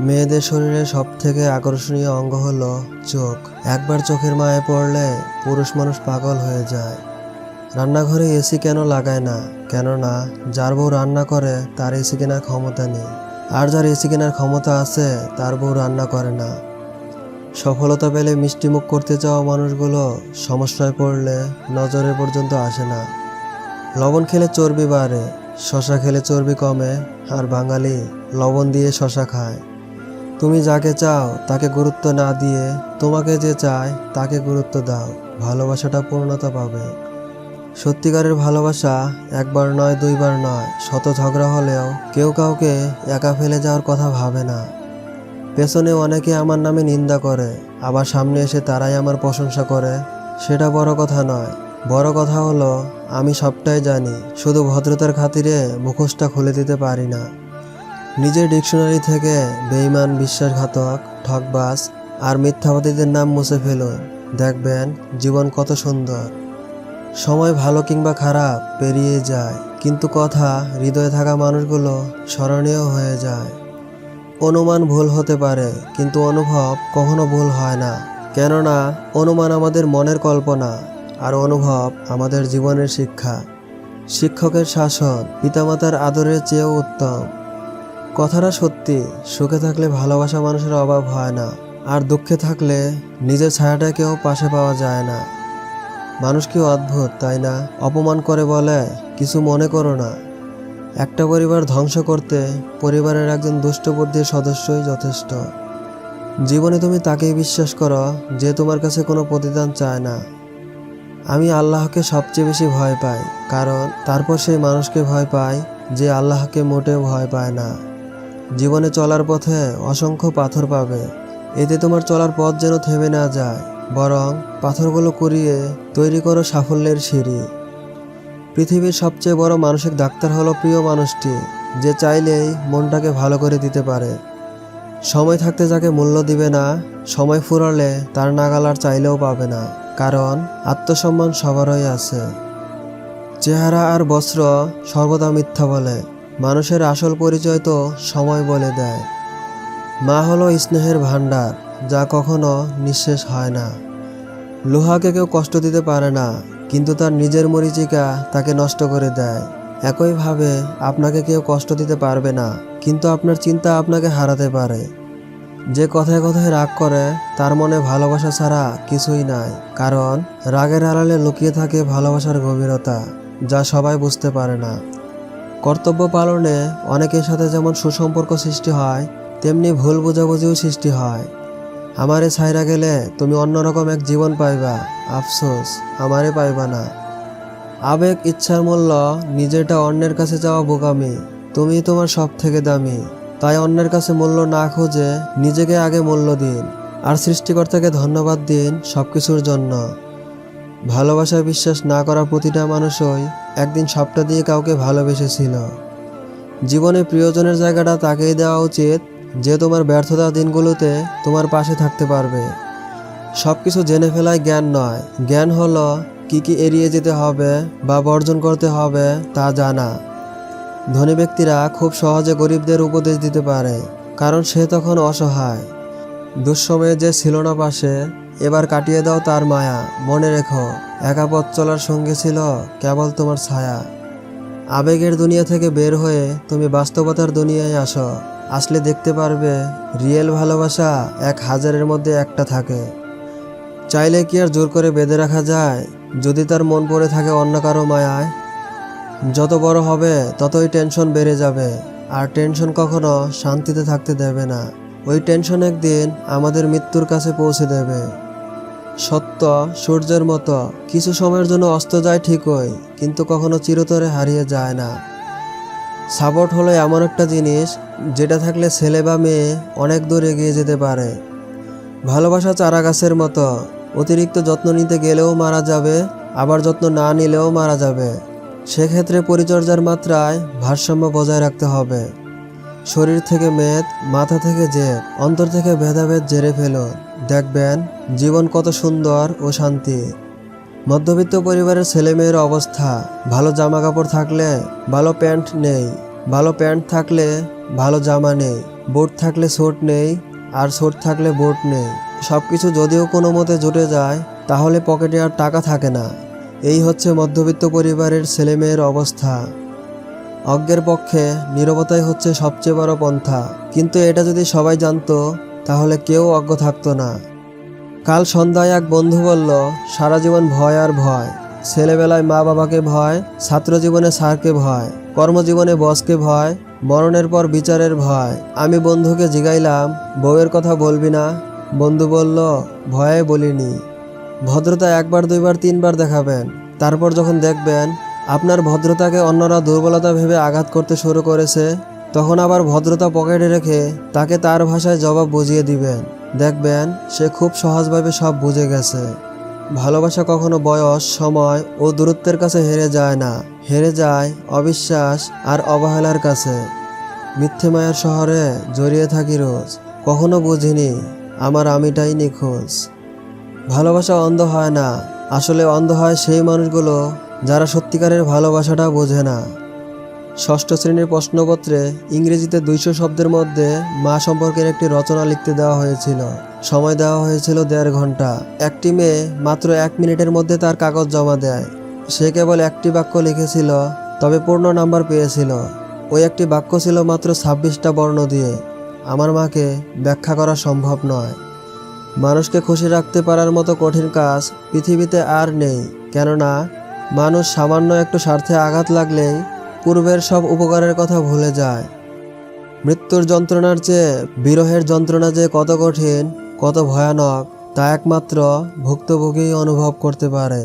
মেয়েদের শরীরে সবথেকে আকর্ষণীয় অঙ্গ হলো চোখ। একবার চোখের মায়ে পড়লে পুরুষ মানুষ পাগল হয়ে যায়। রান্নাঘরে এসি কেন লাগায় না? কেননা যার বউ রান্না করে তার এসি কেনার ক্ষমতা নেই, আর যার এসি কেনার ক্ষমতা আছে তার বউ রান্না করে না। সফলতা পেলে মিষ্টিমুখ করতে চাওয়া মানুষগুলো সমস্যায় পড়লে নজরে পর্যন্ত আসে না। লবণ খেলে চর্বি বাড়ে, শশা খেলে চর্বি কমে, আর বাঙালি লবণ দিয়ে শশা খায়। তুমি যাকে চাও তাকে গুরুত্ব না দিয়ে তোমাকে যে চায় তাকে গুরুত্ব দাও, ভালোবাসাটা পূর্ণতা পাবে। সত্যিকারের ভালোবাসা একবার নয়, দুইবার নয়, শত ঝগড়া হলেও কেউ কাউকে একা ফেলে যাওয়ার কথা ভাবে না। পেছনে অনেকে আমার নামে নিন্দা করে, আবার সামনে এসে তারাই আমার প্রশংসা করে। সেটা বড় কথা নয়, বড় কথা হলো আমি সবটাই জানি, শুধু ভদ্রতার খাতিরে মুখোশটা খুলে দিতে পারি না। নিজের ডিকশনারি থেকে বেঈমান, বিশ্বাসঘাতক, ঠকবাজ আর মিথ্যাবাদীদের নাম মুছে ফেলুন, দেখবেন জীবন কত সুন্দর। সময় ভালো কিংবা খারাপ পেরিয়ে যায়, কিন্তু কথা হৃদয়ে থাকা মানুষগুলো স্মরণীয় হয়ে যায়। অনুমান ভুল হতে পারে, কিন্তু অনুভব কখনো ভুল হয় না। কেননা অনুমান আমাদের মনের কল্পনা, আর অনুভব আমাদের জীবনের শিক্ষা। শিক্ষকের শাসন পিতামাতার আদরের চেয়েও উত্তম। কথাটা সত্যি, সুখে থাকলে ভালোবাসা মানুষের অভাব হয় না, আর দুঃখে থাকলে নিজের ছায়াটাকেও পাশে পাওয়া যায় না। মানুষ কি অদ্ভুত, তাই না? অপমান করে বলে কিছু মনে করো না। একটা পরিবার ধ্বংস করতে পরিবারের একজন দুষ্ট বুদ্ধির সদস্যই যথেষ্ট। জীবনে তুমি তাকেই বিশ্বাস করো যে তোমার কাছে কোনো প্রতিদান চায় না। আমি আল্লাহকে সবচেয়ে বেশি ভয় পাই, কারণ তারপর সেই মানুষকে ভয় পাই যে আল্লাহকে মোটেও ভয় পায় না। জীবনে চলার পথে অসংখ্য পাথর পাবে, এতে তোমার চলার পথ যেন থেমে না যায়, বরং পাথরগুলো কুড়িয়ে তৈরি করো সাফল্যের সিঁড়ি। পৃথিবীর সবচেয়ে বড় মানসিক ডাক্তার হলো প্রিয় মানুষটি, যে চাইলেই মনটাকে ভালো করে দিতে পারে। সময় থাকতে যাকে মূল্য দিবে না, সময় ফুরালে তার নাগাল আর চাইলেও পাবে না, কারণ আত্মসম্মান সবারই আছে। চেহারা আর বস্ত্র সর্বদা মিথ্যা বলে, মানুষের আসল পরিচয় তো সময় বলে দেয়। মা হলো স্নেহের ভাণ্ডার, যা কখনো নিঃশেষ হয় না। লোহাকে কেউ কষ্ট দিতে পারে না, কিন্তু তার নিজের মরিচিকা তাকে নষ্ট করে দেয়। একইভাবে আপনাকে কেউ কষ্ট দিতে পারবে না, কিন্তু আপনার চিন্তা আপনাকে হারাতে পারে। যে কথায় কথায় রাগ করে তার মনে ভালোবাসা ছাড়া কিছুই নাই, কারণ রাগের আড়ালে লুকিয়ে থাকে ভালোবাসার গভীরতা, যা সবাই বুঝতে পারে না। কর্তব্য পালনে অনেকের সাথে যেমন সুসম্পর্ক সৃষ্টি হয়, তেমনি ভুল বোঝাবুঝিও সৃষ্টি হয়। আমারে ছাইরা গেলে তুমি অন্যরকম এক জীবন পাইবা, আফসোস আমারে পাইবা না। আবেগ, ইচ্ছার মূল্য নিজেরটা অন্যের কাছে যাওয়া বোকামি। তুমি তোমার সব থেকে দামি, তাই অন্যের কাছে মূল্য না খুঁজে নিজেকে আগে মূল্য দিন, আর সৃষ্টিকর্তাকে ধন্যবাদ দিন সবকিছুর জন্য। ভালোবাসায় বিশ্বাস না করা প্রতিটা মানুষই একদিন সবটা দিয়ে কাউকে ভালোবেসেছিল। জীবনে প্রিয়জনের জায়গাটা তাকেই দেওয়া উচিত, যে তোমার ব্যর্থতা দিনগুলোতে তোমার পাশে থাকতে পারবে। সবকিছু জেনে ফেলাই জ্ঞান নয়, জ্ঞান হলো কি কি এড়িয়ে যেতে হবে বা বর্জন করতে হবে তা জানা। ধনী ব্যক্তিরা খুব সহজে গরিবদের উপদেশ দিতে পারে, কারণ সে তখন অসহায়। দুঃসময়ে যে ছিল না পাশে, এবার কাটিয়ে দাও তার মায়া। মনে রেখো, একা পথ চলার সঙ্গে ছিল কেবল তোমার ছায়া। আবেগের দুনিয়া থেকে বের হয়ে তুমি বাস্তবতার দুনিয়ায় আসো, আসলে দেখতে পারবে রিয়েল ভালোবাসা 1000-এর মধ্যে একটা থাকে। চাইলে কি আর জোর করে বেঁধে রাখা যায়, যদি তার মন পড়ে থাকে অন্য কারো মায়ায়? যত বড় হবে ততই টেনশন বেড়ে যাবে, আর টেনশন কখনো শান্তিতে থাকতে দেবে না। ওই টেনশন একদিন আমাদের মৃত্যুর কাছে পৌঁছে দেবে। সত্য সূর্যের মতো, কিছু সময়ের জন্য অস্ত যায় ঠিকই, কিন্তু কখনো চিরতরে হারিয়ে যায় না। সাপোর্ট হলো এমন একটা জিনিস, যেটা থাকলে ছেলে বা মেয়ে অনেক দূর এগিয়ে যেতে পারে। ভালোবাসা চারা গাছের মতো, অতিরিক্ত যত্ন নিতে গেলেও মারা যাবে, আবার যত্ন না নিলেও মারা যাবে। সেক্ষেত্রে পরিচর্যার মাত্রায় ভারসাম্য বজায় রাখতে হবে। শরীর থেকে মেদ, মাথা থেকে জেদ, অন্তর থেকে ভেদাভেদ জেরে ফেলুন, দেখবেন জীবন কত সুন্দর ও শান্তি। মধ্যবিত্ত পরিবারের ছেলেমেয়ের অবস্থা, ভালো জামা কাপড় থাকলে ভালো প্যান্ট নেই, ভালো প্যান্ট থাকলে ভালো জামা নেই। বোট থাকলে ছোট নেই, আর ছোট থাকলে বোট নেই। সব কিছু যদিও কোনো মতে জুটে যায়, তাহলে পকেটে আর টাকা থাকে না। এই হচ্ছে মধ্যবিত্ত পরিবারের ছেলেমেয়ের অবস্থা। অজ্ঞের পক্ষে নীরবতাই হচ্ছে সবচেয়ে বড় পন্থা, কিন্তু এটা যদি সবাই জানতো তাহলে কেউ অজ্ঞ থাকতো না। কাল সন্ধ্যায় এক বন্ধু বলল, সারা জীবন ভয় আর ভয়। ছেলেবেলায় মা বাবাকে ভয়, ছাত্র জীবনে স্যারকে ভয়, কর্মজীবনে বসকে ভয়, মরণের পর বিচারের ভয়। আমি বন্ধুকে জিগাইলাম, বউয়ের কথা বলবি না? বন্ধু বলল, ভয়ে বলিনি। ভদ্রতা একবার দুইবার তিনবার দেখাবেন, তারপর যখন দেখবেন আপনার ভদ্রতাকে অন্যরা দুর্বলতা ভেবে আঘাত করতে শুরু করেছে, তখন আবার ভদ্রতা পকেটে রেখে তাকে তার ভাষায় জবাব বুঝিয়ে দিবেন। দেখবেন সে খুব সহজভাবে সব বুঝে গেছে। ভালোবাসা কখনো বয়স, সময় ও দূরত্বের কাছে হেরে যায় না, হেরে যায় অবিশ্বাস আর অবহেলার কাছে। মিথ্যে মায়ার শহরে জড়িয়ে থাকি রোজ, কখনো বুঝিনি আমার আমিটাই নিখোঁজ। ভালোবাসা অন্ধ হয় না, আসলে অন্ধ হয় সেই মানুষগুলো যারা সত্যিকারের ভালোবাসাটা বোঝে না। ষষ্ঠ শ্রেণীর প্রশ্নপত্রে ইংরেজিতে 200 শব্দের মধ্যে মা সম্পর্কের একটি রচনা লিখতে দেওয়া হয়েছিল। সময় দেওয়া হয়েছিল 1.5 ঘন্টা। একটি মেয়ে মাত্র 1 মিনিটের মধ্যে তার কাগজ জমা দেয়। সে কেবল একটি বাক্য লিখেছিল, তবে পূর্ণ নাম্বার পেয়েছিল। ওই একটি বাক্য ছিল মাত্র 26টা বর্ণ দিয়ে। আমার মাকে ব্যাখ্যা করা সম্ভব নয়। মানুষকে খুশি রাখতে পারার মতো কঠিন কাজ পৃথিবীতে আর নেই, কেননা মানুষ সামান্য একটু স্বার্থে আঘাত লাগলেই পূর্বের সব উপকারের কথা ভুলে যায়। মৃত্যুর যন্ত্রণার চেয়ে বিরহের যন্ত্রণা যে কত কঠিন, কত ভয়ানক, তা একমাত্র ভুক্তভোগী অনুভব করতে পারে।